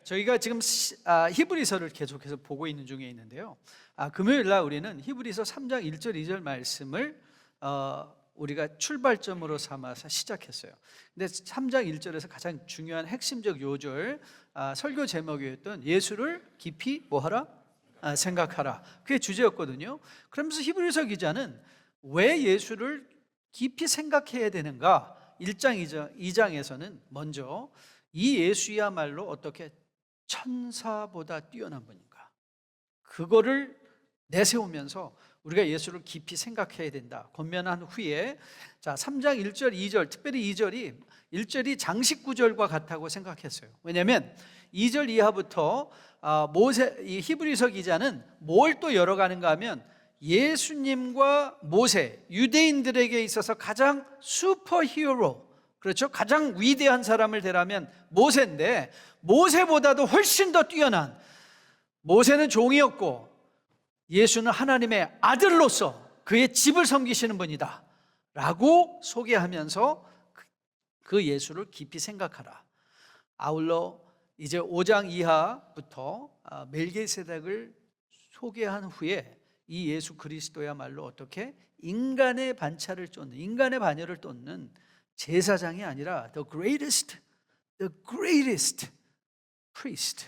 저희가 지금 히브리서를 계속해서 보고 있는 중에 있는데요. 금요일 날 우리는 히브리서 3장 1절 2절 말씀을 우리가 출발점으로 삼아서 시작했어요. 근데 3장 1절에서 가장 중요한 핵심적 요절, 설교 제목이었던 예수를 깊이 뭐하라? 생각하라. 그게 주제였거든요. 그러면서 히브리서 기자는 왜 예수를 깊이 생각해야 되는가? 1장 2장에서는 먼저 이 예수야말로 어떻게 천사보다 뛰어난 분인가, 그거를 내세우면서 우리가 예수를 깊이 생각해야 된다 권면한 후에 3장 1절 2절, 특별히 1절이 장식 구절과 같다고 생각했어요. 왜냐하면 2절 이하부터 이 히브리서 기자는 뭘 또 열어가는가 하면 예수님과 모세, 유대인들에게 있어서 가장 슈퍼히어로, 그렇죠? 가장 위대한 사람을 대라면 모세인데, 모세보다도 훨씬 더 뛰어난, 모세는 종이었고 예수는 하나님의 아들로서 그의 집을 섬기시는 분이다 라고 소개하면서 그 예수를 깊이 생각하라. 아울러 이제 5장 이하부터 멜기세덱을 소개한 후에 이 예수 그리스도야말로 어떻게 인간의 반차를 쫓는, 인간의 반열을 쫓는 제사장이 아니라 the greatest priest,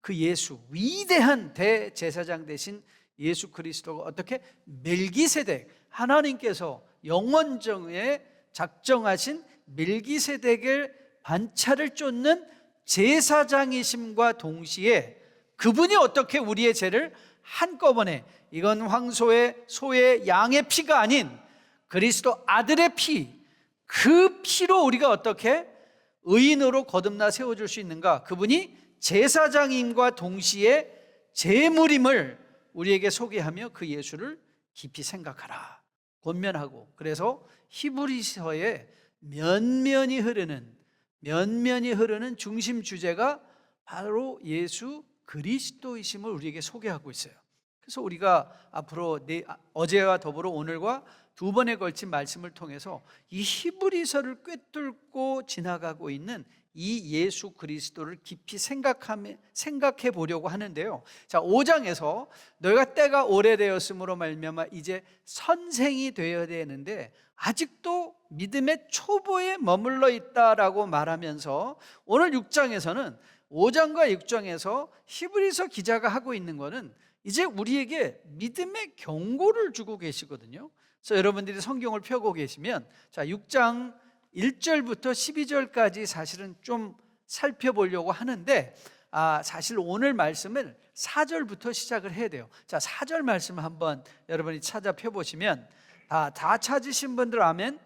그 예수, 위대한 대제사장 되신 예수 그리스도가 어떻게 멜기세덱, 하나님께서 영원정에 작정하신 멜기세덱의 반차를 쫓는 제사장이심과 동시에 그분이 어떻게 우리의 죄를 한꺼번에, 이건 황소의, 소의, 양의 피가 아닌 그리스도 아들의 피, 그 피로 우리가 어떻게 의인으로 거듭나 세워줄 수 있는가? 그분이 제사장임과 동시에 제물임을 우리에게 소개하며 그 예수를 깊이 생각하라 권면하고, 그래서 히브리서에 면면이 흐르는 중심 주제가 바로 예수 그리스도이심을 우리에게 소개하고 있어요. 그래서 우리가 앞으로 어제와 더불어 오늘과 두 번에 걸친 말씀을 통해서 이 히브리서를 꿰뚫고 지나가고 있는 이 예수 그리스도를 깊이 생각해 보려고 하는데요. 5장에서 너희가 때가 오래되었으므로 말미암아 이제 선생이 되어야 되는데 아직도 믿음의 초보에 머물러 있다라고 말하면서, 오늘 6장에서는 5장과 6장에서 히브리서 기자가 하고 있는 것은 이제 우리에게 믿음의 경고를 주고 계시거든요. 그래서 여러분들이 성경을 펴고 계시면 6장 1절부터 12절까지 사실은 좀 살펴보려고 하는데, 사실 오늘 말씀을 4절부터 시작을 해야 돼요. 4절 말씀 한번 여러분이 찾아 펴보시면, 다 찾으신 분들 아멘?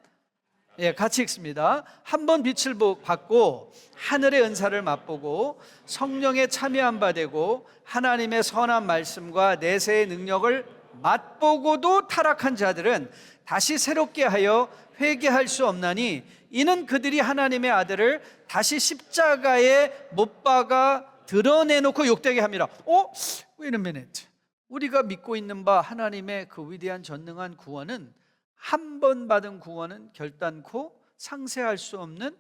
예, 같이 읽습니다. 한 번 빛을 받고 하늘의 은사를 맛보고 성령에 참여한 바 되고 하나님의 선한 말씀과 내세의 능력을 맛보고도 타락한 자들은 다시 새롭게 하여 회개할 수 없나니, 이는 그들이 하나님의 아들을 다시 십자가에 못 박아 드러내놓고 욕되게 함이라. Wait a minute. 우리가 믿고 있는 바 하나님의 그 위대한 전능한 구원은, 한 번 받은 구원은 결단코 상쇄할 수 없는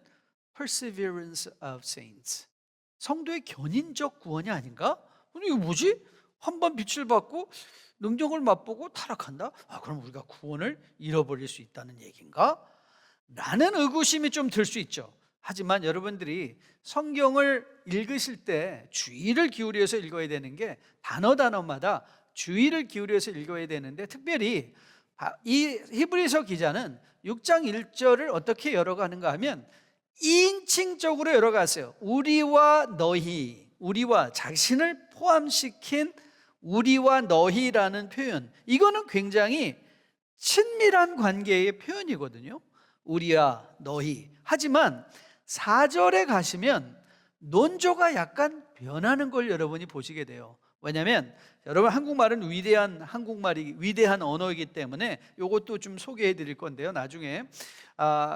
perseverance of saints, 성도의 견인적 구원이 아닌가? 이거 뭐지? 한 번 빛을 받고 능력을 맛보고 타락한다? 그럼 우리가 구원을 잃어버릴 수 있다는 얘기인가? 라는 의구심이 좀 들 수 있죠. 하지만 여러분들이 성경을 읽으실 때 주의를 기울여서 읽어야 되는 게, 단어마다 주의를 기울여서 읽어야 되는데, 특별히 이 히브리서 기자는 6장 1절을 어떻게 열어가는가 하면 2인칭적으로 열어갔어요. 우리와 너희, 우리와 자신을 포함시킨 우리와 너희라는 표현, 이거는 굉장히 친밀한 관계의 표현이거든요. 우리와 너희. 하지만 4절에 가시면 논조가 약간 변하는 걸 여러분이 보시게 돼요. 왜냐하면 여러분, 한국말은 위대한 언어이기 때문에 이것도 좀 소개해 드릴 건데요, 나중에.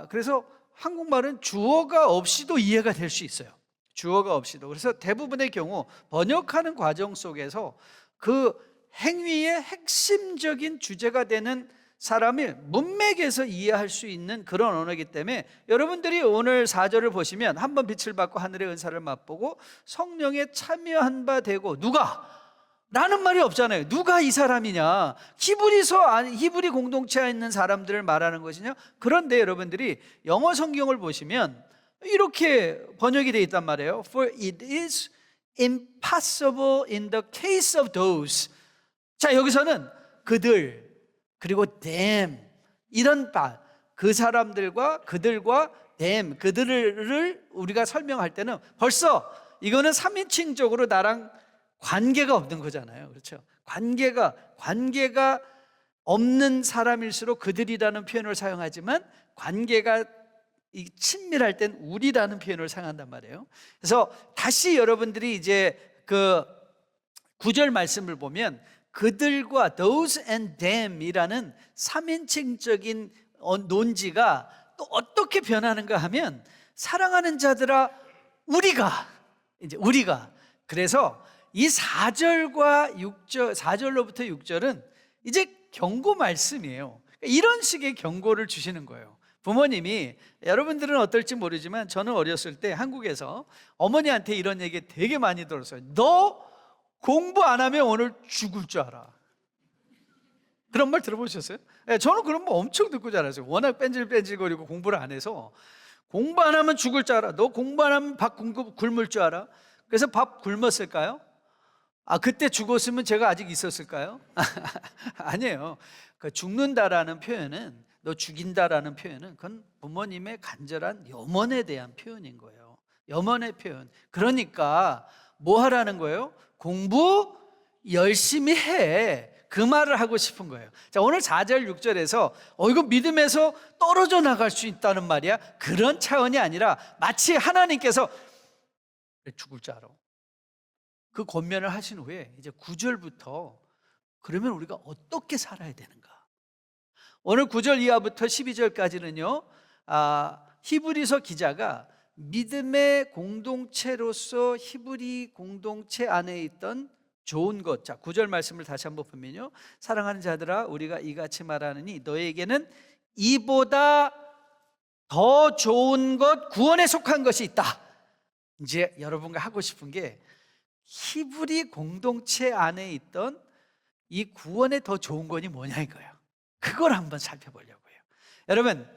그래서 한국말은 주어가 없이도 이해가 될 수 있어요. 주어가 없이도. 그래서 대부분의 경우 번역하는 과정 속에서 그 행위의 핵심적인 주제가 되는 사람이 문맥에서 이해할 수 있는 그런 언어이기 때문에 여러분들이 오늘 4절을 보시면 한번 빛을 받고 하늘의 은사를 맛보고 성령에 참여한 바 되고 누가? 라는 말이 없잖아요. 누가 이 사람이냐? 히브리 공동체에 있는 사람들을 말하는 것이냐? 그런데 여러분들이 영어 성경을 보시면 이렇게 번역이 되어 있단 말이에요. For it is impossible in the case of those. 자, 여기서는 그들 그리고 them 이런 그 사람들과 그들과 them 그들을 우리가 설명할 때는 벌써 이거는 3인칭적으로 나랑 관계가 없는 거잖아요. 그렇죠? 관계가 없는 사람일수록 그들이라는 표현을 사용하지만 관계가 친밀할 땐 우리라는 표현을 사용한단 말이에요. 그래서 다시 여러분들이 이제 그 9절 말씀을 보면 그들과 those and them 이라는 3인칭적인 논지가 또 어떻게 변하는가 하면 사랑하는 자들아 우리가 그래서 이 4절과 6절 4절로부터 6절은 이제 경고 말씀이에요. 이런 식의 경고를 주시는 거예요. 부모님이 여러분들은 어떨지 모르지만 저는 어렸을 때 한국에서 어머니한테 이런 얘기 되게 많이 들었어요. 너 공부 안 하면 오늘 죽을 줄 알아. 그런 말 들어보셨어요? 네, 저는 그런 거 엄청 듣고 자랐어요. 워낙 뺀질뺀질거리고 공부를 안 해서 공부 안 하면 죽을 줄 알아. 너 공부 안 하면 밥 굶을 줄 알아. 그래서 밥 굶었을까요? 그때 죽었으면 제가 아직 있었을까요? 아니에요. 그 죽는다라는 표현은 너 죽인다라는 표현은 그건 부모님의 간절한 염원에 대한 표현인 거예요. 염원의 표현. 그러니까 뭐 하라는 거예요? 공부 열심히 해. 그 말을 하고 싶은 거예요. 자, 오늘 4절 6절에서 이거 믿음에서 떨어져 나갈 수 있다는 말이야. 그런 차원이 아니라 마치 하나님께서 죽을 줄 알아. 그 권면을 하신 후에 이제 9절부터 그러면 우리가 어떻게 살아야 되는가? 오늘 9절 이하부터 12절까지는요 히브리서 기자가 믿음의 공동체로서 히브리 공동체 안에 있던 좋은 것. 자, 9절 말씀을 다시 한번 보면요 사랑하는 자들아 우리가 이같이 말하느니 너에게는 이보다 더 좋은 것 구원에 속한 것이 있다. 이제 여러분과 하고 싶은 게 히브리 공동체 안에 있던 이 구원에 더 좋은 것이 뭐냐 이거예요. 그걸 한번 살펴보려고 해요. 여러분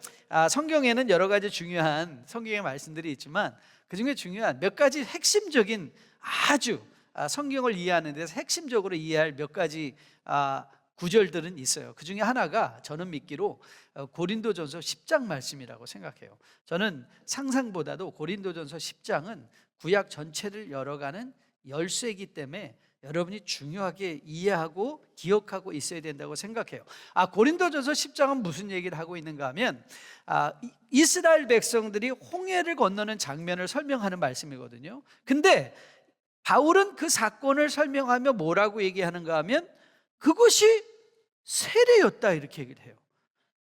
성경에는 여러 가지 중요한 성경의 말씀들이 있지만 그중에 중요한 몇 가지 핵심적인 아주 성경을 이해하는 데서 핵심적으로 이해할 몇 가지 구절들은 있어요. 그 중에 하나가 저는 믿기로 고린도전서 10장 말씀이라고 생각해요. 저는 상상보다도 고린도전서 10장은 구약 전체를 열어가는 열쇠이기 때문에 여러분이 중요하게 이해하고 기억하고 있어야 된다고 생각해요. 고린도전서 10장은 무슨 얘기를 하고 있는가 하면 이스라엘 백성들이 홍해를 건너는 장면을 설명하는 말씀이거든요. 근데 바울은 그 사건을 설명하며 뭐라고 얘기하는가 하면 그것이 세례였다 이렇게 얘기를 해요.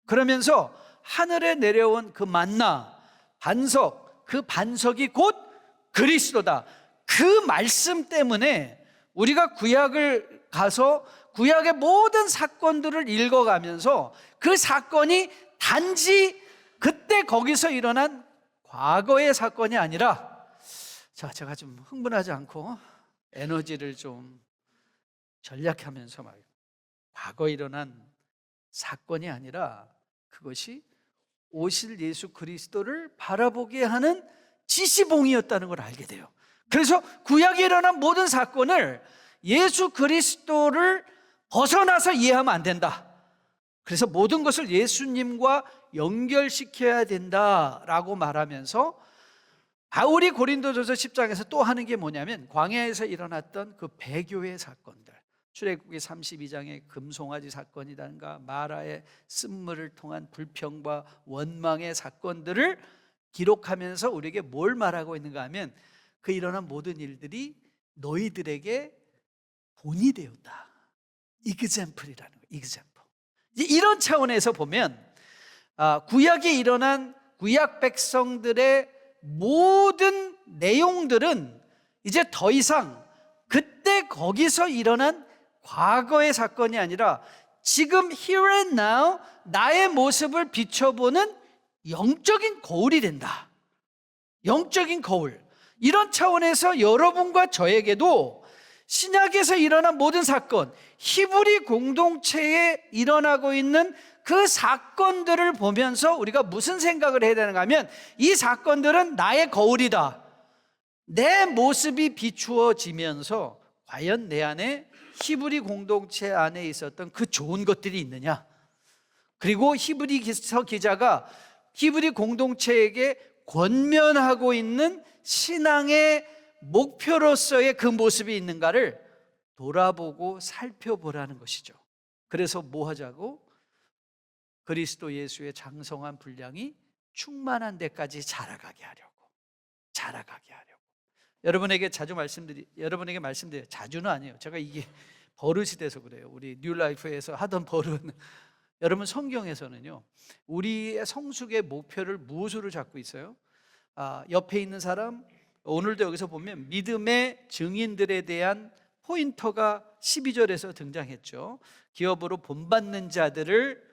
그러면서 하늘에 내려온 그 만나 반석, 그 반석이 곧 그리스도다. 그 말씀 때문에 우리가 구약을 가서 구약의 모든 사건들을 읽어가면서 그 사건이 단지 그때 거기서 일어난 과거의 사건이 아니라 제가 좀 흥분하지 않고 에너지를 좀 전략하면서 말이에요. 과거에 일어난 사건이 아니라 그것이 오실 예수 그리스도를 바라보게 하는 지시봉이었다는 걸 알게 돼요. 그래서 구약에 일어난 모든 사건을 예수 그리스도를 벗어나서 이해하면 안 된다. 그래서 모든 것을 예수님과 연결시켜야 된다라고 말하면서 바울이 고린도전서 10장에서 또 하는 게 뭐냐면 광야에서 일어났던 그 배교의 사건들, 출애굽기 32장의 금송아지 사건이라든가 마라의 쓴물을 통한 불평과 원망의 사건들을 기록하면서 우리에게 뭘 말하고 있는가 하면 그 일어난 모든 일들이 너희들에게 본이 되었다. example이라는 거예요. example. 이런 차원에서 보면 구약에 일어난 구약 백성들의 모든 내용들은 이제 더 이상 그때 거기서 일어난 과거의 사건이 아니라 지금 here and now 나의 모습을 비춰보는 영적인 거울이 된다. 영적인 거울. 이런 차원에서 여러분과 저에게도 신약에서 일어난 모든 사건, 히브리 공동체에 일어나고 있는 그 사건들을 보면서 우리가 무슨 생각을 해야 되는가 하면, 이 사건들은 나의 거울이다. 내 모습이 비추어지면서 과연 내 안에 히브리 공동체 안에 있었던 그 좋은 것들이 있느냐, 그리고 히브리서 기자가 히브리 공동체에게 권면하고 있는 신앙의 목표로서의 그 모습이 있는가를 돌아보고 살펴보라는 것이죠. 그래서 뭐 하자고? 그리스도 예수의 장성한 분량이 충만한 데까지 자라가게 하려고. 여러분에게 말씀드려요. 자주는 아니에요. 제가 이게 버릇이 돼서 그래요. 우리 뉴라이프에서 하던 버릇은, 여러분 성경에서는요, 우리의 성숙의 목표를 무엇으로 잡고 있어요? 옆에 있는 사람, 오늘도 여기서 보면 믿음의 증인들에 대한 포인터가 12절에서 등장했죠. 기업으로 본받는 자들을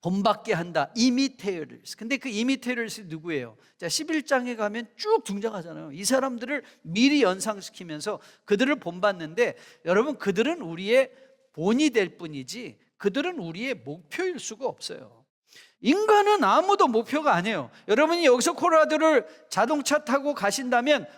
본받게 한다. 이미테이터스. 근데 그 이미테이터스 누구예요? 자, 11장에 가면 쭉 등장하잖아요. 이 사람들을 미리 연상시키면서 그들을 본받는데, 여러분 그들은 우리의 본이 될 뿐이지 그들은 우리의 목표일 수가 없어요. 인간은 아무도 목표가 아니에요. 여러분이 여기서 콜로라도를 자동차 타고 가신다면,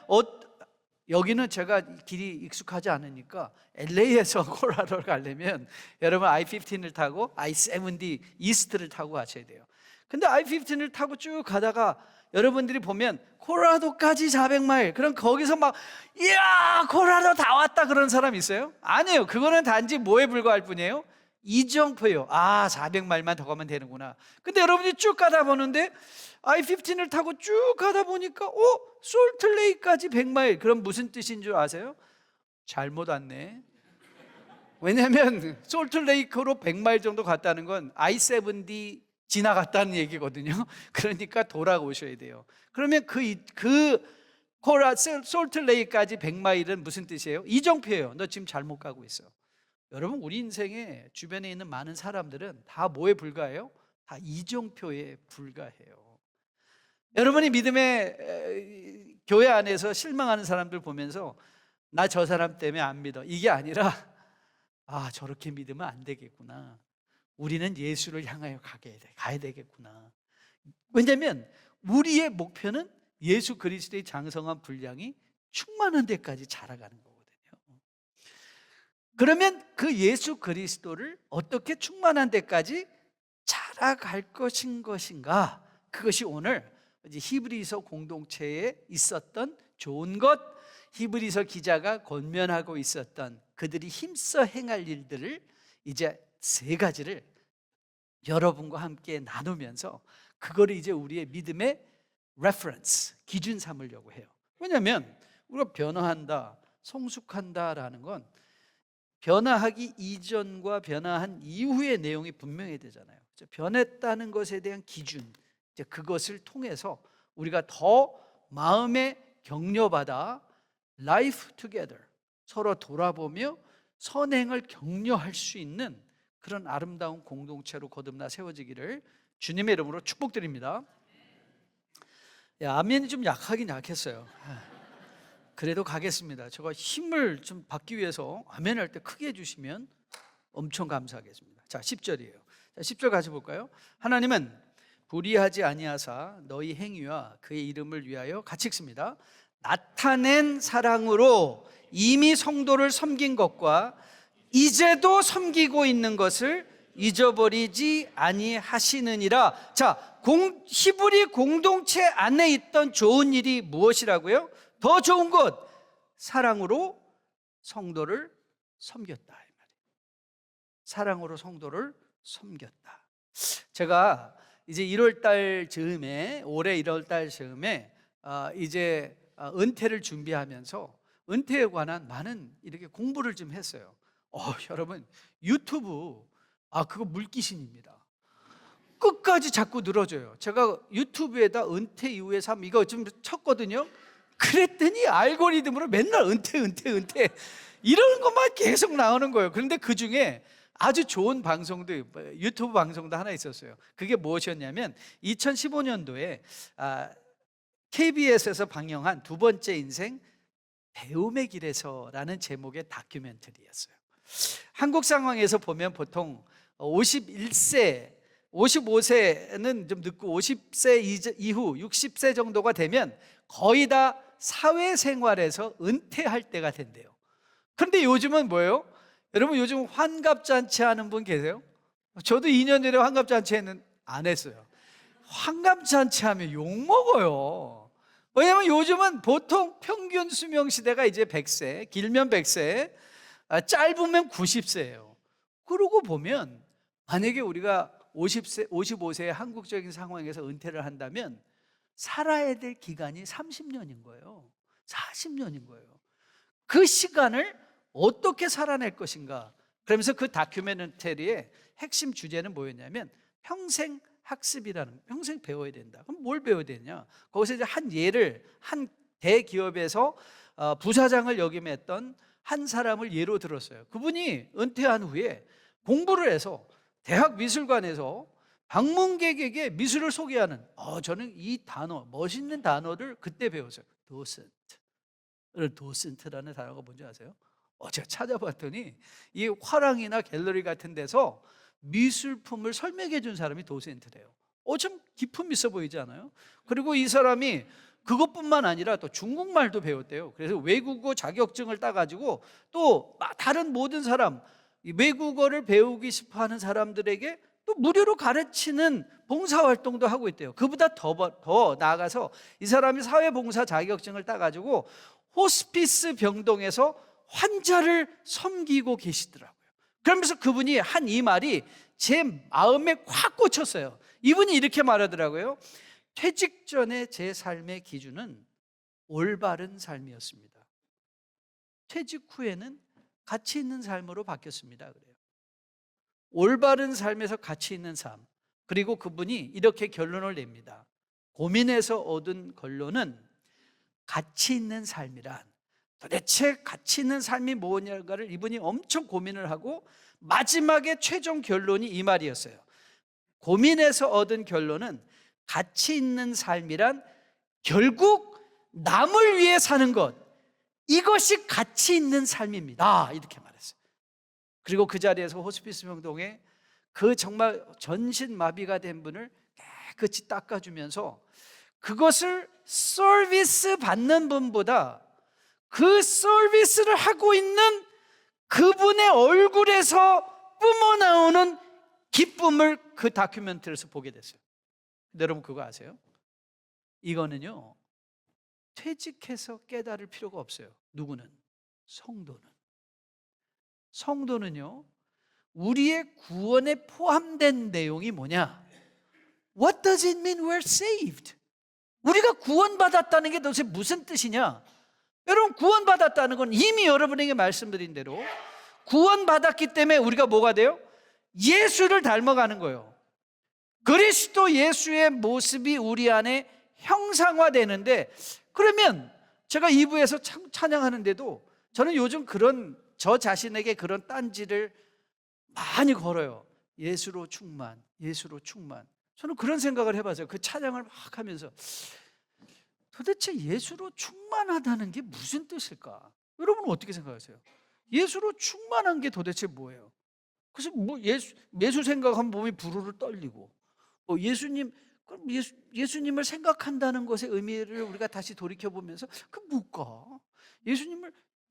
여기는 제가 길이 익숙하지 않으니까 LA에서 콜로라도를 가려면 여러분 I-15을 타고 I-70 이스트를 타고 가셔야 돼요. 근데 I-15을 타고 쭉 가다가 여러분들이 보면 콜로라도까지 400마일, 그럼 거기서 막 이야 콜로라도 다 왔다 그런 사람 있어요? 아니에요. 그거는 단지 뭐에 불과할 뿐이에요? 이정표예요. 400마일만 더 가면 되는구나. 근데 여러분이 쭉 가다 보는데 I-15을 타고 쭉 가다 보니까 솔트레이크까지 100마일. 그럼 무슨 뜻인 줄 아세요? 잘못 왔네. 왜냐하면 솔트레이크로 100마일 정도 갔다는 건 I-70 지나갔다는 얘기거든요. 그러니까 돌아오셔야 돼요. 그러면 솔트레이크까지 100마일은 무슨 뜻이에요? 이정표예요. 너 지금 잘못 가고 있어. 여러분 우리 인생에 주변에 있는 많은 사람들은 다 뭐에 불과해요? 다 이정표에 불과해요. 여러분이 믿음의 교회 안에서 실망하는 사람들 보면서 나 저 사람 때문에 안 믿어, 이게 아니라 저렇게 믿으면 안 되겠구나, 우리는 예수를 향하여 가야 되겠구나. 왜냐하면 우리의 목표는 예수 그리스도의 장성한 분량이 충만한 데까지 자라가는 거거든요. 그러면 그 예수 그리스도를 어떻게 충만한 데까지 자라갈 것인가, 그것이 오늘 히브리서 공동체에 있었던 좋은 것, 히브리서 기자가 권면하고 있었던 그들이 힘써 행할 일들을 이제 3가지를 여러분과 함께 나누면서 그거를 이제 우리의 믿음의 레퍼런스, 기준 삼으려고 해요. 왜냐하면 우리가 변화한다, 성숙한다라는 건 변화하기 이전과 변화한 이후의 내용이 분명해야 되잖아요. 변했다는 것에 대한 기준, 이제 그것을 통해서 우리가 더 마음에 격려받아 life together, 서로 돌아보며 선행을 격려할 수 있는 그런 아름다운 공동체로 거듭나 세워지기를 주님의 이름으로 축복드립니다. 아멘이 좀 약하긴 약했어요. 그래도 가겠습니다. 제가 힘을 좀 받기 위해서 아멘 할 때 크게 해주시면 엄청 감사하겠습니다. 자, 10절이에요. 자, 10절 같이 볼까요? 하나님은 불의하지 아니하사 너희 행위와 그의 이름을 위하여 같이 읽습니다. 나타낸 사랑으로 이미 성도를 섬긴 것과 이제도 섬기고 있는 것을 잊어버리지 아니하시느니라. 자, 히브리 공동체 안에 있던 좋은 일이 무엇이라고요? 더 좋은 것, 사랑으로 성도를 섬겼다, 이 말이에요. 사랑으로 성도를 섬겼다. 제가 이제 1월달 즈음에, 올해 1월달 즈음에 이제 은퇴를 준비하면서 은퇴에 관한 많은 이렇게 공부를 좀 했어요. 여러분 유튜브 그거 물귀신입니다. 끝까지 자꾸 늘어져요. 제가 유튜브에다 은퇴 이후의 삶 이거 좀 쳤거든요. 그랬더니 알고리즘으로 맨날 은퇴 이런 것만 계속 나오는 거예요. 그런데 그 중에 아주 좋은 방송도, 유튜브 방송도 하나 있었어요. 그게 무엇이었냐면 2015년도에 KBS에서 방영한 두 번째 인생 배움의 길에서라는 제목의 다큐멘터리였어요. 한국 상황에서 보면 보통 51세, 55세는 좀 늦고 50세 이후 60세 정도가 되면 거의 다 사회생활에서 은퇴할 때가 된대요. 그런데 요즘은 뭐예요? 여러분, 요즘 환갑잔치 하는 분 계세요? 저도 2년 전에 환갑잔치는 안 했어요. 환갑잔치 하면 욕먹어요. 왜냐면 요즘은 보통 평균 수명 시대가 이제 100세, 길면 100세, 짧으면 90세예요. 그러고 보면 만약에 우리가 50세, 55세의 한국적인 상황에서 은퇴를 한다면 살아야 될 기간이 30년인 거예요. 40년인 거예요. 그 시간을 어떻게 살아낼 것인가? 그러면서 그 다큐멘터리의 핵심 주제는 뭐였냐면 평생 학습이라는, 평생 배워야 된다. 그럼 뭘 배워야 되냐? 거기서 이제 한 예를, 한 대기업에서 부사장을 역임했던 한 사람을 예로 들었어요. 그분이 은퇴한 후에 공부를 해서 대학 미술관에서 방문객에게 미술을 소개하는, 저는 이 단어, 멋있는 단어를 그때 배웠어요. 도센트라는 단어가 뭔지 아세요? 제가 찾아봤더니 이 화랑이나 갤러리 같은 데서 미술품을 설명해 준 사람이 도센트래요. 좀 기품 있어 보이지 않아요? 그리고 이 사람이 그것뿐만 아니라 또 중국말도 배웠대요. 그래서 외국어 자격증을 따가지고 또 다른 모든 사람, 외국어를 배우기 싶어하는 사람들에게 또 무료로 가르치는 봉사활동도 하고 있대요. 그보다 더 나아가서 이 사람이 사회봉사 자격증을 따가지고 호스피스 병동에서 환자를 섬기고 계시더라고요. 그러면서 그분이 한 이 말이 제 마음에 확 꽂혔어요. 이분이 이렇게 말하더라고요. 퇴직 전에 제 삶의 기준은 올바른 삶이었습니다. 퇴직 후에는 가치 있는 삶으로 바뀌었습니다. 그래요. 올바른 삶에서 가치 있는 삶. 그리고 그분이 이렇게 결론을 냅니다. 고민해서 얻은 결론은 가치 있는 삶이란, 도대체 가치 있는 삶이 뭐냐를 이분이 엄청 고민을 하고 마지막에 최종 결론이 이 말이었어요. 고민해서 얻은 결론은 가치 있는 삶이란 결국 남을 위해 사는 것, 이것이 가치 있는 삶입니다. 이렇게 말했어요. 그리고 그 자리에서 호스피스 병동에 그 정말 전신마비가 된 분을 깨끗이 닦아주면서 그것을 서비스 받는 분보다 그 서비스를 하고 있는 그분의 얼굴에서 뿜어나오는 기쁨을 그 다큐멘터리에서 보게 됐어요. 여러분 그거 아세요? 이거는요, 퇴직해서 깨달을 필요가 없어요. 누구는? 성도는요, 우리의 구원에 포함된 내용이 뭐냐? What does it mean we're saved? 우리가 구원받았다는 게 도대체 무슨 뜻이냐? 여러분, 구원받았다는 건 이미 여러분에게 말씀드린 대로 구원받았기 때문에 우리가 뭐가 돼요? 예수를 닮아가는 거예요. 그리스도 예수의 모습이 우리 안에 형상화되는데, 그러면 제가 2부에서 찬양하는데도 저는 요즘 저 자신에게 그런 딴지를 많이 걸어요. 예수로 충만, 예수로 충만. 저는 그런 생각을 해봤어요. 그 찬양을 막 하면서 도대체 예수로 충만하다는 게 무슨 뜻일까? 여러분은 어떻게 생각하세요? 예수로 충만한 게 도대체 뭐예요? 그래서 예수 생각하면 몸이 부르르 떨리고, 예수님을 생각한다는 것의 의미를 우리가 다시 돌이켜보면서 그 뭘까?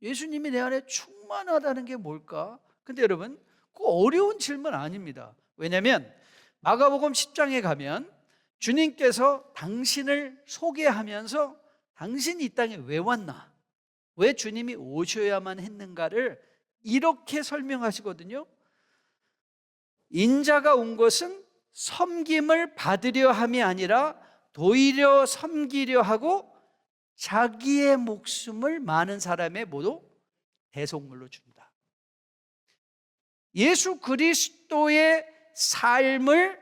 예수님이 내 안에 충만하다는 게 뭘까? 근데 여러분, 그 어려운 질문 아닙니다. 왜냐하면 마가복음 10장에 가면 주님께서 당신을 소개하면서 당신이 이 땅에 왜 왔나? 왜 주님이 오셔야만 했는가를 이렇게 설명하시거든요. 인자가 온 것은 섬김을 받으려 함이 아니라 도리어 섬기려 하고 자기의 목숨을 많은 사람의 모두 대속물로 준다. 예수 그리스도의 삶을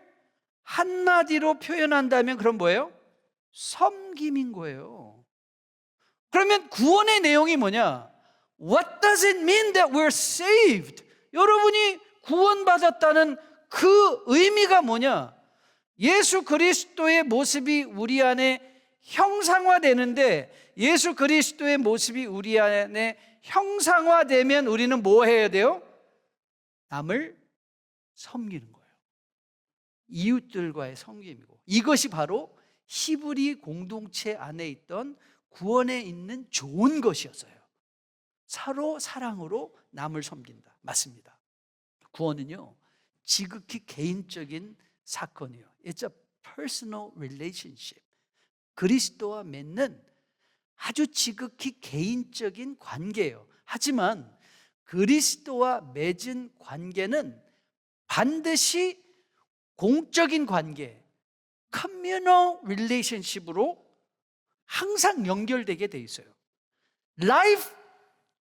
한마디로 표현한다면 그럼 뭐예요? 섬김인 거예요. 그러면 구원의 내용이 뭐냐? What does it mean that we're saved? 여러분이 구원받았다는 그 의미가 뭐냐? 예수 그리스도의 모습이 우리 안에 형상화되는데, 예수 그리스도의 모습이 우리 안에 형상화되면 우리는 뭐 해야 돼요? 남을 섬기는 거예요. 이웃들과의 섬김이고, 이것이 바로 히브리 공동체 안에 있던 구원에 있는 좋은 것이었어요. 서로 사랑으로 남을 섬긴다. 맞습니다. 구원은요, 지극히 개인적인 사건이에요. It's a personal relationship. 그리스도와 맺는 아주 지극히 개인적인 관계예요. 하지만 그리스도와 맺은 관계는 반드시 공적인 관계, communal relationship으로 항상 연결되게 돼 있어요. Life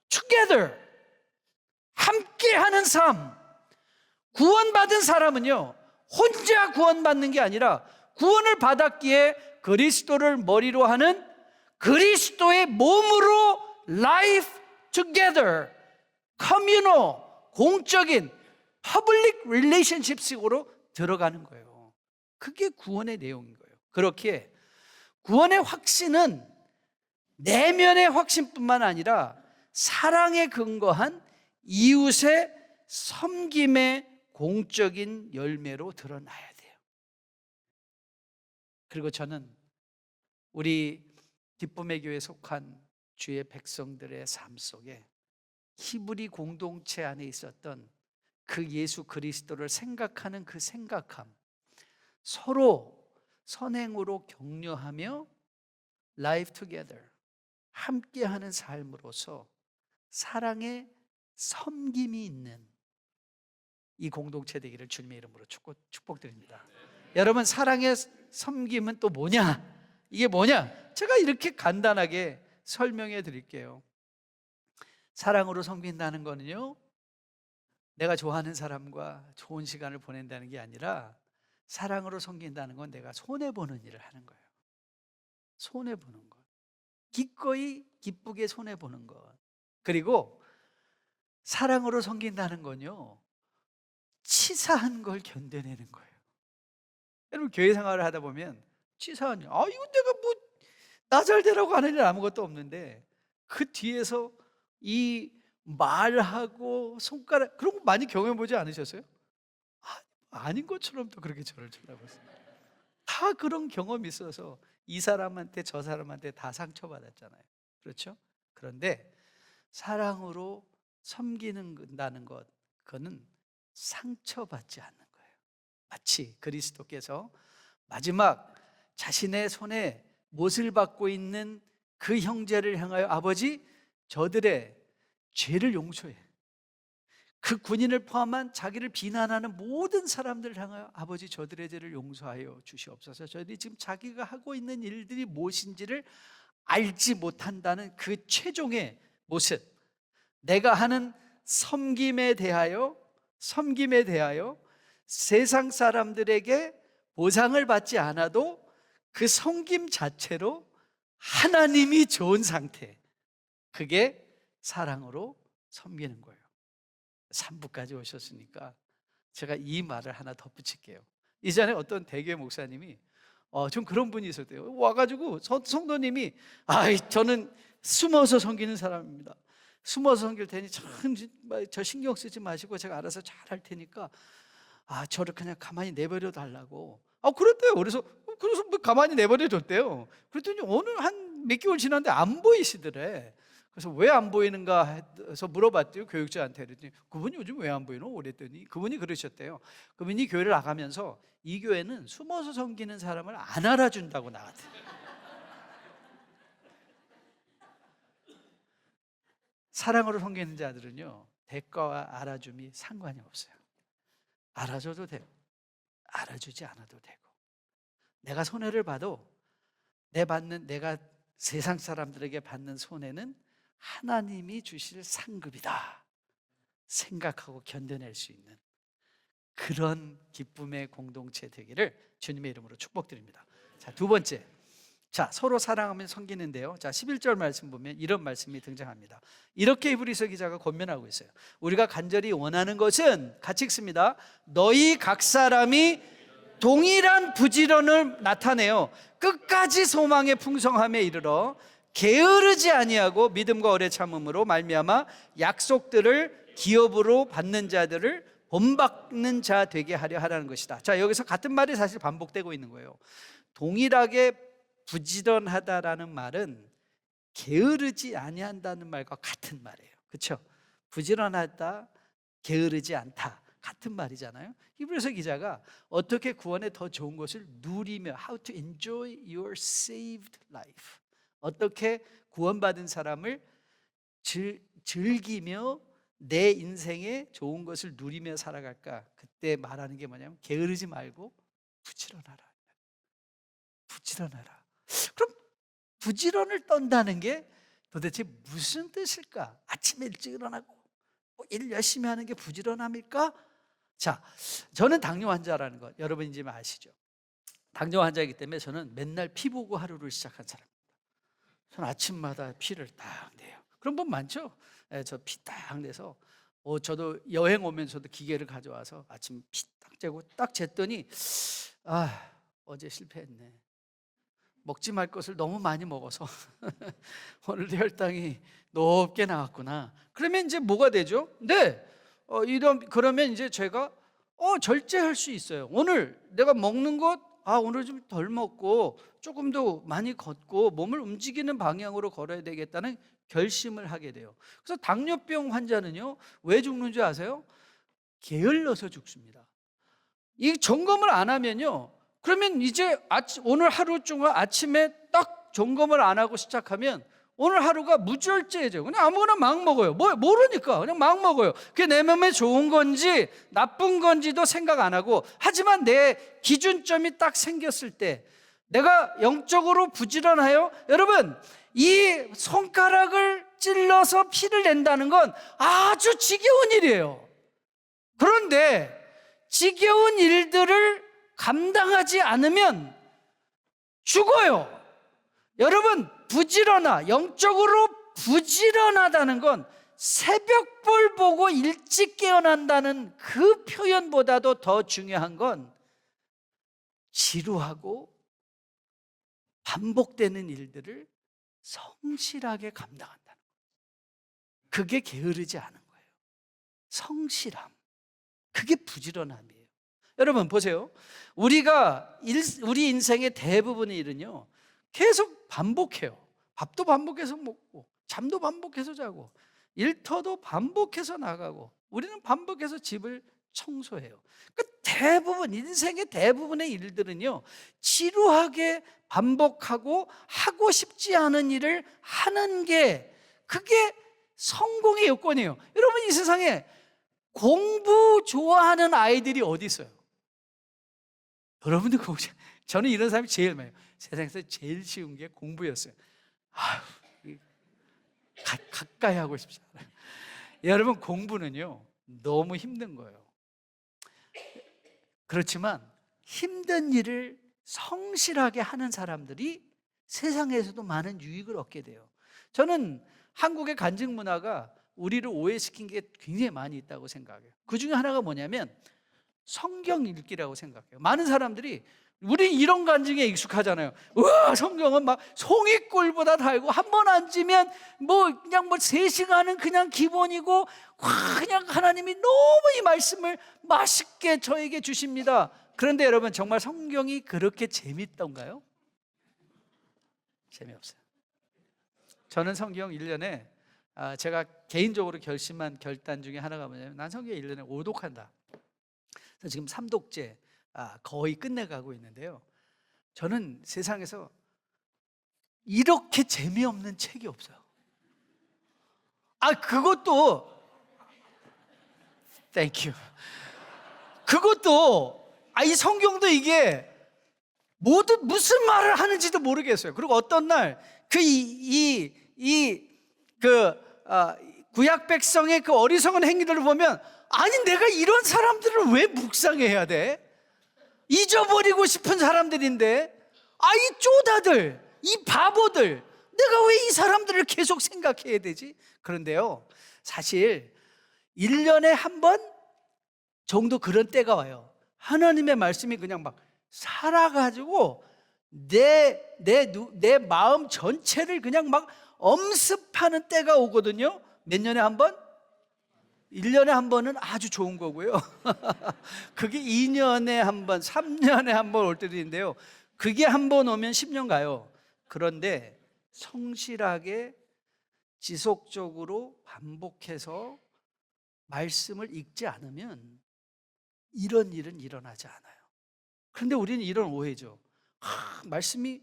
together, 함께하는 삶. 구원받은 사람은요, 혼자 구원받는 게 아니라 구원을 받았기에 그리스도를 머리로 하는 그리스도의 몸으로 life together, communal, 공적인 public relationship식으로 들어가는 거예요. 그게 구원의 내용인 거예요. 그렇게 구원의 확신은 내면의 확신뿐만 아니라 사랑에 근거한 이웃의 섬김의 공적인 열매로 드러나야 돼요. 그리고 저는 우리 기쁨의 교회에 속한 주의 백성들의 삶 속에 히브리 공동체 안에 있었던 그 예수 그리스도를 생각하는 그 생각함, 서로 선행으로 격려하며 life together, 함께하는 삶으로서 사랑의 섬김이 있는 이 공동체 되기를 주님의 이름으로 축복드립니다. 여러분, 사랑의 섬김은 또 뭐냐? 이게 뭐냐? 제가 이렇게 간단하게 설명해 드릴게요. 사랑으로 섬긴다는 거는요, 내가 좋아하는 사람과 좋은 시간을 보낸다는 게 아니라, 사랑으로 섬긴다는 건 내가 손해보는 일을 하는 거예요. 손해보는 것, 기꺼이 기쁘게 손해보는 것. 그리고 사랑으로 섬긴다는 건요, 치사한 걸 견뎌내는 거예요. 여러분, 교회 생활을 하다 보면 치사한 일, 이거 내가 뭐 나 잘 되라고 하는 일 아무것도 없는데 그 뒤에서 이 말하고 손가락, 그런 거 많이 경험해 보지 않으셨어요? 아닌 것처럼 또 그렇게 저를 쳐다봤어요. 다 그런 경험이 있어서 이 사람한테 저 사람한테 다 상처받았잖아요. 그렇죠? 그런데 사랑으로 섬기는다는 것, 그거는 상처받지 않는 거예요. 마치 그리스도께서 마지막 자신의 손에 못을 받고 있는 그 형제를 향하여, 아버지, 저들의 죄를 용서해. 그 군인을 포함한 자기를 비난하는 모든 사람들을 향하여, 아버지, 저들의 죄를 용서하여 주시옵소서. 저들이 지금 자기가 하고 있는 일들이 무엇인지를 알지 못한다는 그 최종의 모습, 내가 하는 섬김에 대하여 세상 사람들에게 보상을 받지 않아도 그 섬김 자체로 하나님이 좋은 상태, 그게 사랑으로 섬기는 거예요. 3부까지 오셨으니까 제가 이 말을 하나 덧붙일게요. 이전에 어떤 대교회 목사님이 좀 그런 분이 있었대요. 와가지고 성도님이, 저는 숨어서 섬기는 사람입니다. 숨어서 섬길 테니 저 신경 쓰지 마시고 제가 알아서 잘 할 테니까 저를 그냥 가만히 내버려 달라고. 그랬대요. 그래서 뭐 가만히 내버려 뒀대요. 그랬더니 어느 한 몇 개월 지났는데 안 보이시더래. 그래서 왜 안 보이는가 해서 물어봤대요, 교육자한테. 그랬더니 그분이 요즘 왜 안 보이노? 그랬더니 그분이 그러셨대요. 그분이 교회를 나가면서 이 교회는 숨어서 섬기는 사람을 안 알아준다고 나갔대요. 사랑으로 섬기는 자들은요, 대가와 알아줌이 상관이 없어요. 알아줘도 되고 알아주지 않아도 되고, 내가 손해를 봐도 내가 세상 사람들에게 받는 손해는 하나님이 주실 상급이다 생각하고 견뎌낼 수 있는 그런 기쁨의 공동체 되기를 주님의 이름으로 축복드립니다. 자, 두 번째, 자, 서로 사랑하면 섬기는데요. 자, 11절 말씀 보면 이런 말씀이 등장합니다. 이렇게 히브리서 기자가 권면하고 있어요. 우리가 간절히 원하는 것은, 같이 읽습니다. 너희 각 사람이 동일한 부지런을 나타내어 끝까지 소망의 풍성함에 이르러 게으르지 아니하고 믿음과 오래 참음으로 말미암아 약속들을 기업으로 받는 자들을 본받는 자 되게 하려 하라는 것이다. 자, 여기서 같은 말이 사실 반복되고 있는 거예요. 동일하게 부지런하다라는 말은 게으르지 아니한다는 말과 같은 말이에요. 그렇죠? 부지런하다, 게으르지 않다, 같은 말이잖아요. 히브리서 기자가 어떻게 구원의 더 좋은 것을 누리며, how to enjoy your saved life, 어떻게 구원받은 사람을 즐기며 내 인생에 좋은 것을 누리며 살아갈까, 그때 말하는 게 뭐냐면 게으르지 말고 부지런하라. 부지런하라. 그럼 부지런을 떤다는 게 도대체 무슨 뜻일까? 아침에 일찍 일어나고 일 열심히 하는 게 부지런함일까? 자, 저는 당뇨 환자라는 것 여러분 이제 아시죠? 당뇨 환자이기 때문에 저는 맨날 피 보고 하루를 시작한 사람입니다. 저는 아침마다 피를 딱 내요. 그런 분 많죠? 저 피 딱 내서 저도 여행 오면서도 기계를 가져와서 아침 피 딱 재고 딱 쟀더니 어제 실패했네. 먹지 말 것을 너무 많이 먹어서 오늘도 혈당이 높게 나왔구나. 그러면 이제 뭐가 되죠? 네, 그러면 이제 제가 절제할 수 있어요. 오늘 내가 먹는 것, 오늘 좀 덜 먹고 조금 더 많이 걷고 몸을 움직이는 방향으로 걸어야 되겠다는 결심을 하게 돼요. 그래서 당뇨병 환자는요, 왜 죽는 줄 아세요? 게을러서 죽습니다. 이 점검을 안 하면요, 그러면 이제 오늘 하루 동안 아침에 딱 점검을 안 하고 시작하면 오늘 하루가 무절제해져요. 그냥 아무거나 막 먹어요. 모르니까 그냥 막 먹어요. 그게 내 몸에 좋은 건지 나쁜 건지도 생각 안 하고, 하지만 내 기준점이 딱 생겼을 때 내가 영적으로 부지런하여, 여러분, 이 손가락을 찔러서 피를 낸다는 건 아주 지겨운 일이에요. 그런데 지겨운 일들을 감당하지 않으면 죽어요. 여러분, 영적으로 부지런하다는 건 새벽볼 보고 일찍 깨어난다는 그 표현보다도 더 중요한 건 지루하고 반복되는 일들을 성실하게 감당한다는 거예요. 그게 게으르지 않은 거예요. 성실함, 그게 부지런함이에요. 여러분 보세요. 우리 인생의 대부분의 일은요, 계속 반복해요. 밥도 반복해서 먹고, 잠도 반복해서 자고, 일터도 반복해서 나가고, 우리는 반복해서 집을 청소해요. 인생의 대부분의 일들은요, 지루하게 반복하고 하고 싶지 않은 일을 하는 게, 그게 성공의 요건이에요. 여러분, 이 세상에 공부 좋아하는 아이들이 어디 있어요? 여러분들 저는 이런 사람이 제일 많아요. 세상에서 제일 쉬운 게 공부였어요. 가까이 하고 싶지 않아요. 여러분, 공부는요 너무 힘든 거예요. 그렇지만 힘든 일을 성실하게 하는 사람들이 세상에서도 많은 유익을 얻게 돼요. 저는 한국의 간증 문화가 우리를 오해시킨 게 굉장히 많이 있다고 생각해요. 그 중에 하나가 뭐냐면 성경 읽기라고 생각해요. 많은 사람들이, 우리 이런 간증에 익숙하잖아요. 우와, 성경은 막 송이꿀보다 달고 한 번 앉으면 그냥 3시간은 그냥 기본이고, 그냥 하나님이 너무 이 말씀을 맛있게 저에게 주십니다. 그런데 여러분, 정말 성경이 그렇게 재밌던가요? 재미없어요. 저는 성경 1년에 제가 개인적으로 결심한 결단 중에 하나가 뭐냐면, 난 성경 1년에 5독한다. 지금 3독째 거의 끝내가고 있는데요, 저는 세상에서 이렇게 재미없는 책이 없어요. 그것도 땡큐. 그것도 이 성경도 이게 무슨 말을 하는지도 모르겠어요. 그리고 어떤 날 구약 백성의 그 어리석은 행위들을 보면, 아니 내가 이런 사람들을 왜 묵상해야 돼? 잊어버리고 싶은 사람들인데, 이 쪼다들, 이 바보들, 내가 왜 이 사람들을 계속 생각해야 되지? 그런데요, 사실 1년에 한 번 정도 그런 때가 와요. 하나님의 말씀이 그냥 막 살아가지고 내 마음 전체를 그냥 막 엄습하는 때가 오거든요. 몇 년에 한 번? 1년에 한 번은 아주 좋은 거고요. 그게 2년에 한 번, 3년에 한 번 올 때도 있는데요. 그게 한 번 오면 10년 가요. 그런데 성실하게 지속적으로 반복해서 말씀을 읽지 않으면 이런 일은 일어나지 않아요. 그런데 우리는 이런 오해죠. 말씀이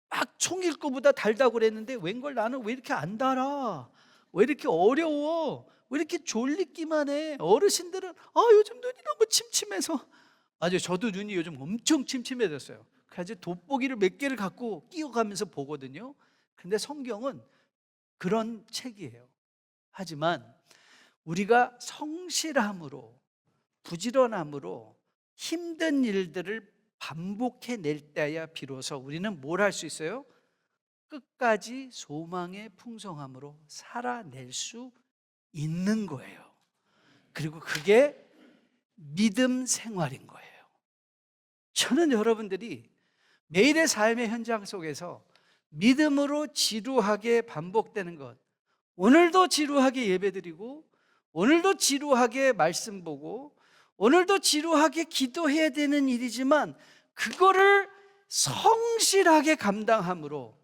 막 총읽고보다 달다고 그랬는데 웬걸 나는 왜 이렇게 안 달아? 왜 이렇게 어려워? 왜 이렇게 졸리기만 해? 어르신들은 요즘 눈이 너무 침침해서. 맞아요, 저도 눈이 요즘 엄청 침침해졌어요. 그래서 돋보기를 몇 개를 갖고 끼워가면서 보거든요. 근데 성경은 그런 책이에요. 하지만 우리가 성실함으로, 부지런함으로 힘든 일들을 반복해낼 때야 비로소 우리는 뭘 할 수 있어요? 끝까지 소망의 풍성함으로 살아낼 수 있는 거예요. 그리고 그게 믿음 생활인 거예요. 저는 여러분들이 매일의 삶의 현장 속에서 믿음으로 지루하게 반복되는 것, 오늘도 지루하게 예배드리고, 오늘도 지루하게 말씀 보고, 오늘도 지루하게 기도해야 되는 일이지만 그거를 성실하게 감당함으로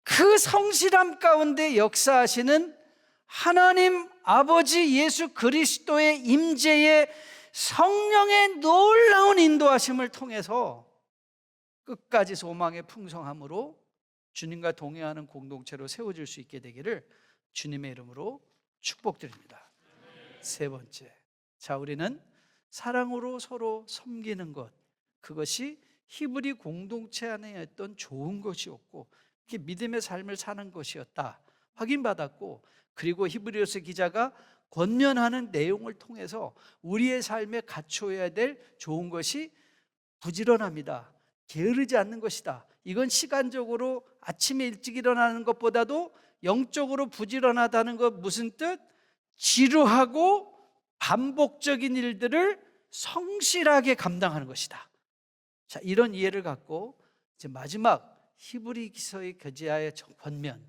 그 성실함 가운데 역사하시는 하나님 아버지 예수 그리스도의 임재의 성령의 놀라운 인도하심을 통해서 끝까지 소망의 풍성함으로 주님과 동행하는 공동체로 세워질 수 있게 되기를 주님의 이름으로 축복드립니다. 세 번째, 자, 우리는 사랑으로 서로 섬기는 것, 그것이 히브리 공동체 안에 있던 좋은 것이었고 그게 믿음의 삶을 사는 것이었다 확인받았고, 그리고 히브리서 기자가 권면하는 내용을 통해서 우리의 삶에 갖춰야 될 좋은 것이 부지런합니다. 게으르지 않는 것이다. 이건 시간적으로 아침에 일찍 일어나는 것보다도 영적으로 부지런하다는 것, 무슨 뜻? 지루하고 반복적인 일들을 성실하게 감당하는 것이다. 자, 이런 이해를 갖고 이제 마지막 히브리서의 교제하의 권면,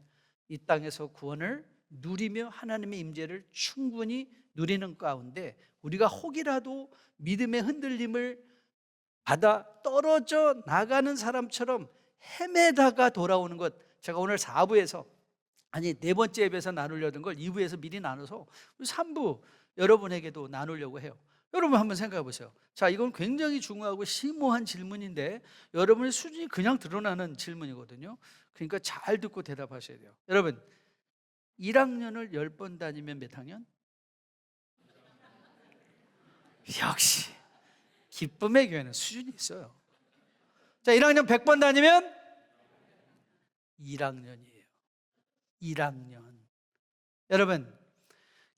이 땅에서 구원을 누리며 하나님의 임재를 충분히 누리는 가운데 우리가 혹이라도 믿음의 흔들림을 받아 떨어져 나가는 사람처럼 헤매다가 돌아오는 것, 제가 오늘 4부에서 네 번째 예배에서 나누려던 걸 2부에서 미리 나눠서 3부 여러분에게도 나누려고 해요. 여러분 한번 생각해 보세요. 자, 이건 굉장히 중요하고 심오한 질문인데 여러분의 수준이 그냥 드러나는 질문이거든요. 그러니까 잘 듣고 대답하셔야 돼요. 여러분, 1학년을 10번 다니면 몇 학년? 역시 기쁨의 교회는 수준이 있어요. 자, 1학년 100번 다니면 1학년이에요. 1학년. 여러분,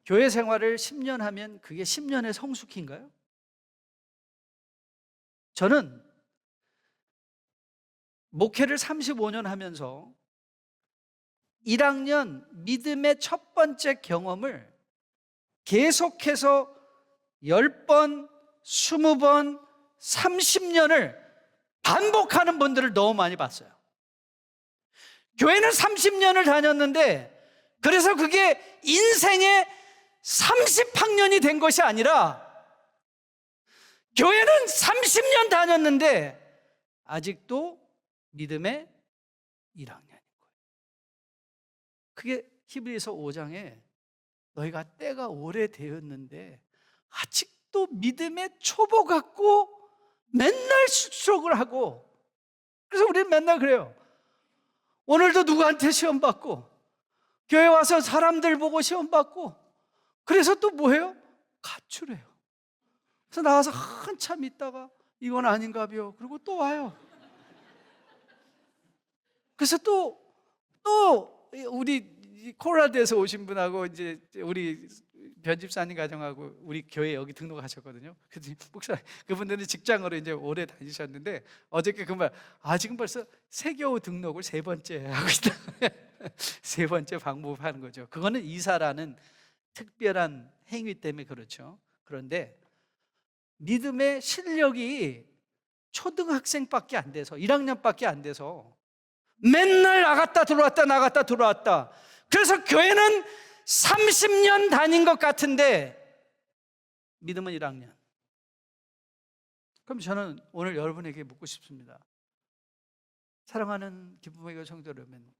교회 생활을 10년 하면 그게 10년의 성숙인가요? 저는 목회를 35년 하면서 1학년 믿음의 첫 번째 경험을 계속해서 10번, 20번, 30년을 반복하는 분들을 너무 많이 봤어요. 교회는 30년을 다녔는데 그래서 그게 인생의 30학년이 된 것이 아니라 교회는 30년 다녔는데 아직도 믿음의 1학년인 거예요. 그게 히브리서 5장에 너희가 때가 오래되었는데 아직도 믿음의 초보 같고 맨날 수석을 하고, 그래서 우리는 맨날 그래요. 오늘도 누구한테 시험 받고 교회 와서 사람들 보고 시험 받고, 그래서 또 뭐해요? 가출해요. 그래서 나와서 한참 있다가 이건 아닌가벼. 그리고 또 와요. 그래서 또 우리 콜라드에서 오신 분하고 이제 우리 변집사님 가정하고 우리 교회 여기 등록하셨거든요. 그래서 목사 그분들은 직장으로 이제 오래 다니셨는데 어저께 그 말, 지금 벌써 세교우 등록을 3번째 하고 있다. 3번째 방법하는 거죠. 그거는 이사라는 특별한 행위 때문에 그렇죠. 그런데 믿음의 실력이 초등학생밖에 안 돼서 1학년밖에 안 돼서 맨날 나갔다 들어왔다 나갔다 들어왔다. 그래서 교회는 30년 다닌 것 같은데 믿음은 1학년. 그럼 저는 오늘 여러분에게 묻고 싶습니다. 사랑하는 기쁨의 교회 성도 여러분,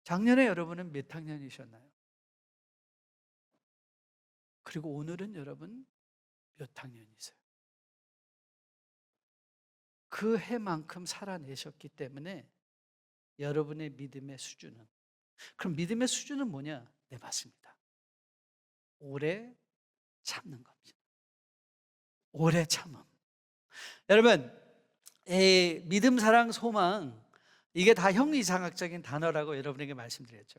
작년에 여러분은 몇 학년이셨나요? 그리고 오늘은 여러분 몇 학년이세요? 그 해만큼 살아내셨기 때문에 여러분의 믿음의 수준은, 그럼 믿음의 수준은 뭐냐? 네, 맞습니다. 오래 참는 겁니다. 오래 참음. 여러분, 믿음, 사랑, 소망, 이게 다 형이상학적인 단어라고 여러분에게 말씀드렸죠.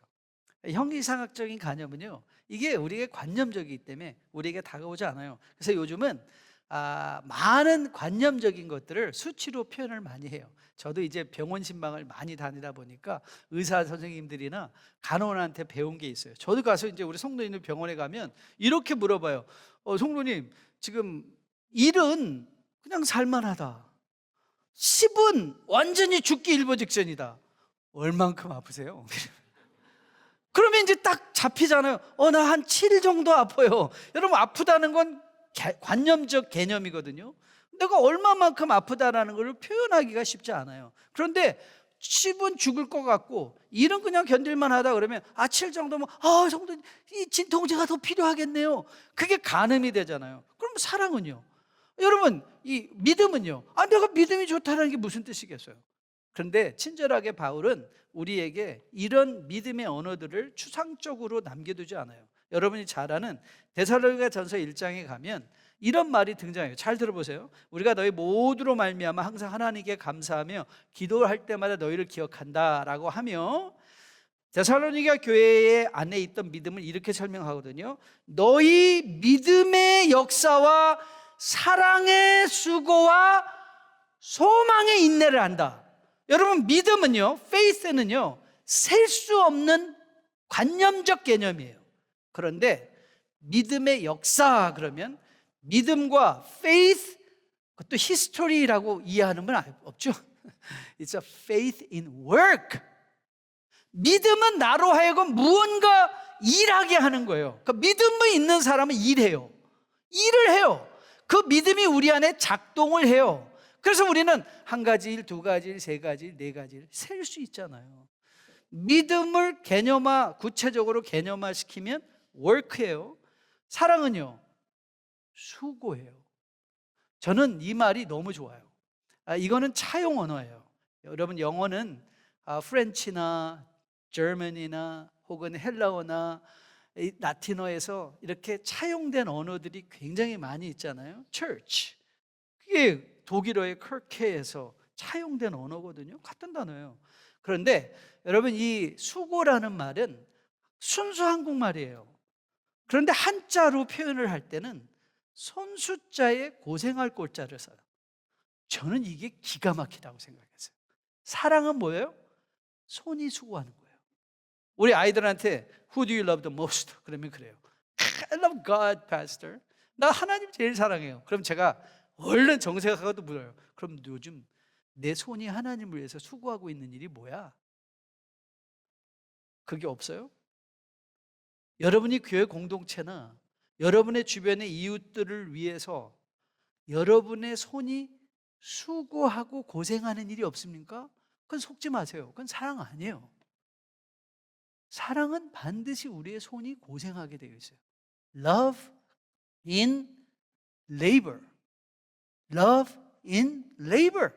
형이상학적인 개념은요, 이게 우리에게 관념적이기 때문에 우리에게 다가오지 않아요. 그래서 요즘은 많은 관념적인 것들을 수치로 표현을 많이 해요. 저도 이제 병원 신방을 많이 다니다 보니까 의사 선생님들이나 간호원한테 배운 게 있어요. 저도 가서 이제 우리 성도님들 병원에 가면 이렇게 물어봐요. 성도님, 지금 1은 그냥 살만하다, 10은 완전히 죽기 일보 직전이다. 얼만큼 아프세요? 그러면 이제 딱 잡히잖아요. 나 한 7 정도 아파요. 여러분, 아프다는 건 관념적 개념이거든요. 내가 얼마만큼 아프다라는 걸 표현하기가 쉽지 않아요. 그런데 10은 죽을 것 같고 1은 그냥 견딜만 하다 그러면 7 정도면 정도 이 진통제가 더 필요하겠네요. 그게 가늠이 되잖아요. 그럼 사랑은요? 여러분, 이 믿음은요? 내가 믿음이 좋다는 게 무슨 뜻이겠어요? 그런데 친절하게 바울은 우리에게 이런 믿음의 언어들을 추상적으로 남겨두지 않아요. 여러분이 잘 아는 데살로니가전서 1장에 가면 이런 말이 등장해요. 잘 들어보세요. 우리가 너희 모두로 말미암아 항상 하나님께 감사하며 기도할 때마다 너희를 기억한다라고 하며, 데살로니가 교회 안에 있던 믿음을 이렇게 설명하거든요. 너희 믿음의 역사와 사랑의 수고와 소망의 인내를 한다. 여러분, 믿음은요, faith는요, 셀 수 없는 관념적 개념이에요. 그런데 믿음의 역사 그러면 믿음과 faith, 그것도 history라고 이해하는 건 없죠. It's a faith in work. 믿음은 나로 하여금 무언가 일하게 하는 거예요. 그러니까 믿음이 있는 사람은 일해요. 일을 해요. 그 믿음이 우리 안에 작동을 해요. 그래서 우리는 1가지 일, 2가지 일, 3가지 일, 4가지 일 셀 수 있잖아요. 믿음을 구체적으로 개념화시키면 work예요. 사랑은요, 수고해요. 저는 이 말이 너무 좋아요. 이거는 차용 언어예요. 여러분, 영어는 프렌치나 German이나 혹은 헬라어나 라틴어에서 이렇게 차용된 언어들이 굉장히 많이 있잖아요. Church, 그게 독일어의 크케에서 차용된 언어거든요. 같은 단어예요. 그런데 여러분, 이 수고라는 말은 순수 한국말이에요. 그런데 한자로 표현을 할 때는 손수자에 고생할 꼴자를 써요. 저는 이게 기가 막히다고 생각했어요. 사랑은 뭐예요? 손이 수고하는 거예요. 우리 아이들한테 Who do you love the most? 그러면 그래요. I love God, Pastor. 나 하나님 제일 사랑해요. 그럼 제가 얼른 정색하고도 물어요. 그럼 요즘 내 손이 하나님을 위해서 수고하고 있는 일이 뭐야? 그게 없어요? 여러분이 교회 공동체나 여러분의 주변의 이웃들을 위해서 여러분의 손이 수고하고 고생하는 일이 없습니까? 그건 속지 마세요. 그건 사랑 아니에요. 사랑은 반드시 우리의 손이 고생하게 되어 있어요. Love in labor. Love in labor.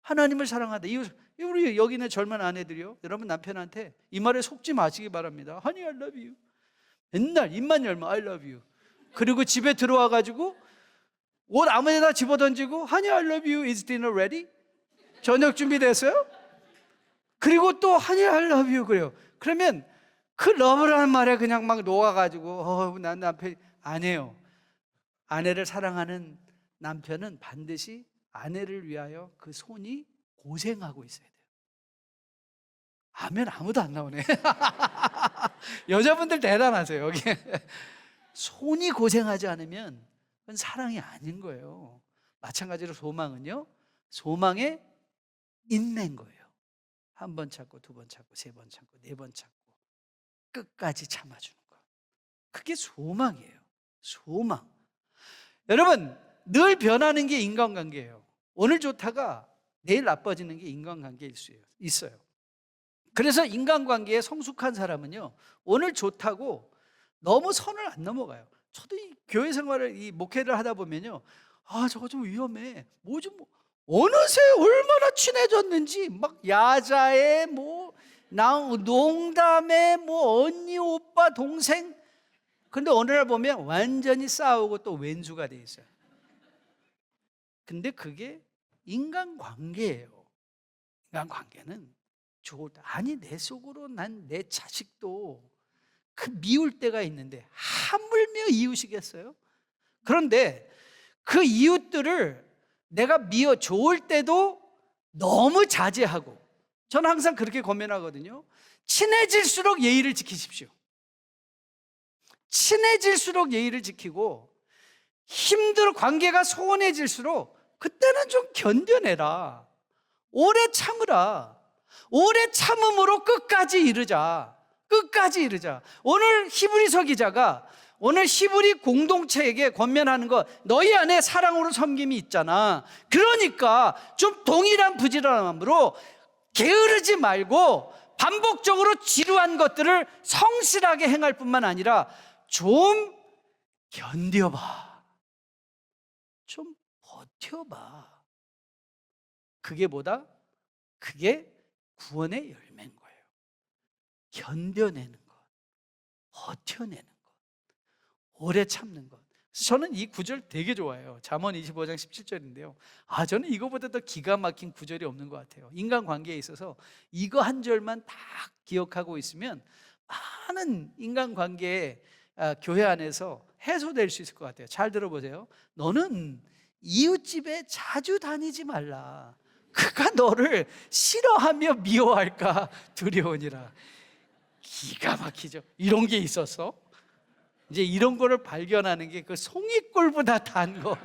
하나님을 사랑하다. 우리 여기 있는 젊은 아내들이요, 여러분 남편한테 이 말에 속지 마시기 바랍니다. Honey, I love you. 맨날 입만 열면 I love you. 그리고 집에 들어와 가지고 옷 아무 데나 집어던지고 Honey, I love you. Is dinner ready? 저녁 준비됐어요? 그리고 또 Honey, I love you 그래요. 그러면 그 러브라는 말에 그냥 막 녹아가지고 난 남편 아니에요. 아내를 사랑하는 남편은 반드시 아내를 위하여 그 손이 고생하고 있어야 돼요. 아멘. 아무도 안 나오네. 여자분들 대단하세요. 여기 손이 고생하지 않으면 그건 사랑이 아닌 거예요. 마찬가지로 소망은요, 소망의 인내인 거예요. 한 번 참고, 두 번 참고, 세 번 참고, 네 번 참고 끝까지 참아주는 거. 그게 소망이에요. 소망. 여러분, 늘 변하는 게 인간관계예요. 오늘 좋다가 내일 나빠지는 게 인간관계일 수 있어요. 그래서 인간관계에 성숙한 사람은요, 오늘 좋다고 너무 선을 안 넘어가요. 저도 이 교회 생활을, 이 목회를 하다 보면요, 저거 좀 위험해. 어느새 얼마나 친해졌는지, 막 야자에 농담에 언니, 오빠, 동생. 근데 어느 날 보면 완전히 싸우고 또 왼수가 돼 있어요. 근데 그게 인간관계예요. 인간관계는 좋다. 아니, 내 속으로 난 내 자식도 그 미울 때가 있는데 하물며 이웃이겠어요? 그런데 그 이웃들을 내가 미워 좋을 때도 너무 자제하고, 저는 항상 그렇게 권면하거든요. 친해질수록 예의를 지키십시오. 친해질수록 예의를 지키고, 관계가 소원해질수록 그때는 좀 견뎌내라. 오래 참으라. 오래 참음으로 끝까지 이르자. 끝까지 이르자. 오늘 히브리서 기자가 오늘 히브리 공동체에게 권면하는 거, 너희 안에 사랑으로 섬김이 있잖아. 그러니까 좀 동일한 부지런함으로 게으르지 말고 반복적으로 지루한 것들을 성실하게 행할 뿐만 아니라 좀 견뎌봐. 좀 버텨봐. 그게 뭐다? 그게 구원의 열매인 거예요. 견뎌내는 것, 버텨내는 것, 오래 참는 것. 저는 이 구절 되게 좋아해요. 잠언 25장 17절인데요. 저는 이거보다 더 기가 막힌 구절이 없는 것 같아요. 인간관계에 있어서 이거 한 절만 딱 기억하고 있으면 많은 인간관계에 교회 안에서 해소될 수 있을 것 같아요. 잘 들어보세요. 너는 이웃집에 자주 다니지 말라. 그가 너를 싫어하며 미워할까 두려우니라. 기가 막히죠. 이런 게 있었어? 이제 이런 거를 발견하는 게 그 송이꿀보다 단 거.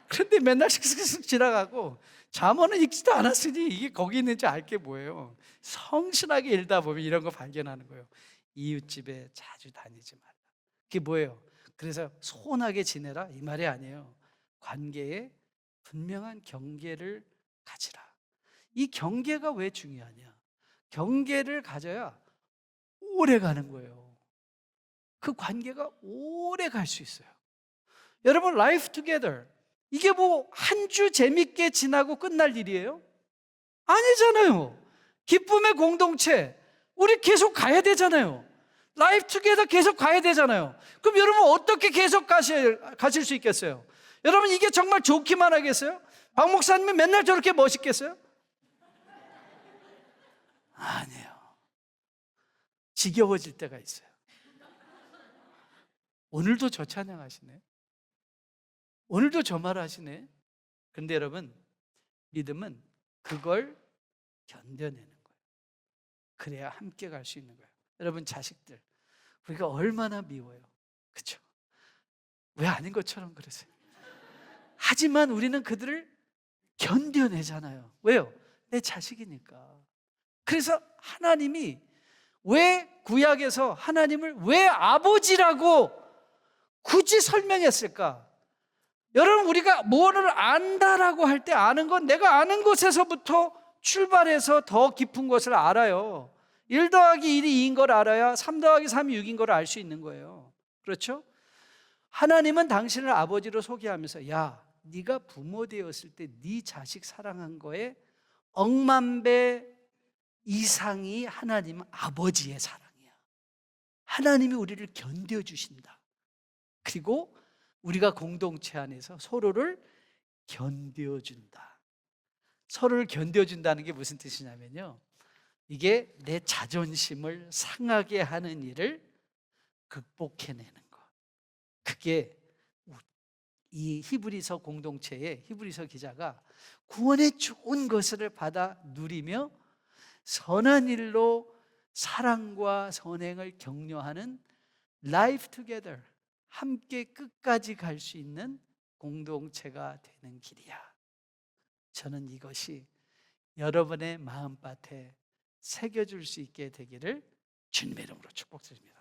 그런데 맨날 슥슥슥 지나가고 잠언은 읽지도 않았으니 이게 거기 있는지 알 게 뭐예요? 성실하게 읽다 보면 이런 거 발견하는 거예요. 이웃집에 자주 다니지 말라. 그게 뭐예요? 그래서 소원하게 지내라 이 말이 아니에요. 관계에 분명한 경계를 가지라. 이 경계가 왜 중요하냐? 경계를 가져야 오래 가는 거예요. 그 관계가 오래 갈 수 있어요. 여러분, 라이프 투게더, 이게 한 주 재밌게 지나고 끝날 일이에요? 아니잖아요. 기쁨의 공동체, 우리 계속 가야 되잖아요. 라이프 투게더 계속 가야 되잖아요. 그럼 여러분 어떻게 계속 가실 수 있겠어요? 여러분, 이게 정말 좋기만 하겠어요? 박 목사님이 맨날 저렇게 멋있겠어요? 아니에요. 지겨워질 때가 있어요. 오늘도 저 찬양하시네. 오늘도 저 말 하시네. 근데 여러분, 믿음은 그걸 견뎌내는 거예요. 그래야 함께 갈 수 있는 거예요. 여러분, 자식들 우리가 얼마나 미워요. 그렇죠? 왜 아닌 것처럼 그러세요? 하지만 우리는 그들을 견뎌내잖아요. 왜요? 내 자식이니까. 그래서 하나님이 왜 구약에서 하나님을 왜 아버지라고 굳이 설명했을까? 여러분, 우리가 뭐를 안다라고 할 때 아는 건 내가 아는 것에서부터 출발해서 더 깊은 것을 알아요. 1 더하기 1이 2인 걸 알아야 3 더하기 3이 6인 걸 알 수 있는 거예요. 그렇죠? 하나님은 당신을 아버지로 소개하면서, 야, 네가 부모 되었을 때 네 자식 사랑한 거에 억만 배 이상이 하나님 아버지의 사랑이야. 하나님이 우리를 견뎌주신다. 그리고 우리가 공동체 안에서 서로를 견뎌준다. 서로를 견뎌준다는 게 무슨 뜻이냐면요, 이게 내 자존심을 상하게 하는 일을 극복해내는 것. 그게 이 히브리서 공동체의 히브리서 기자가 구원의 좋은 것을 받아 누리며 선한 일로 사랑과 선행을 격려하는 life together, 함께 끝까지 갈 수 있는 공동체가 되는 길이야. 저는 이것이 여러분의 마음밭에 새겨줄 수 있게 되기를 주님의 이름으로 축복드립니다.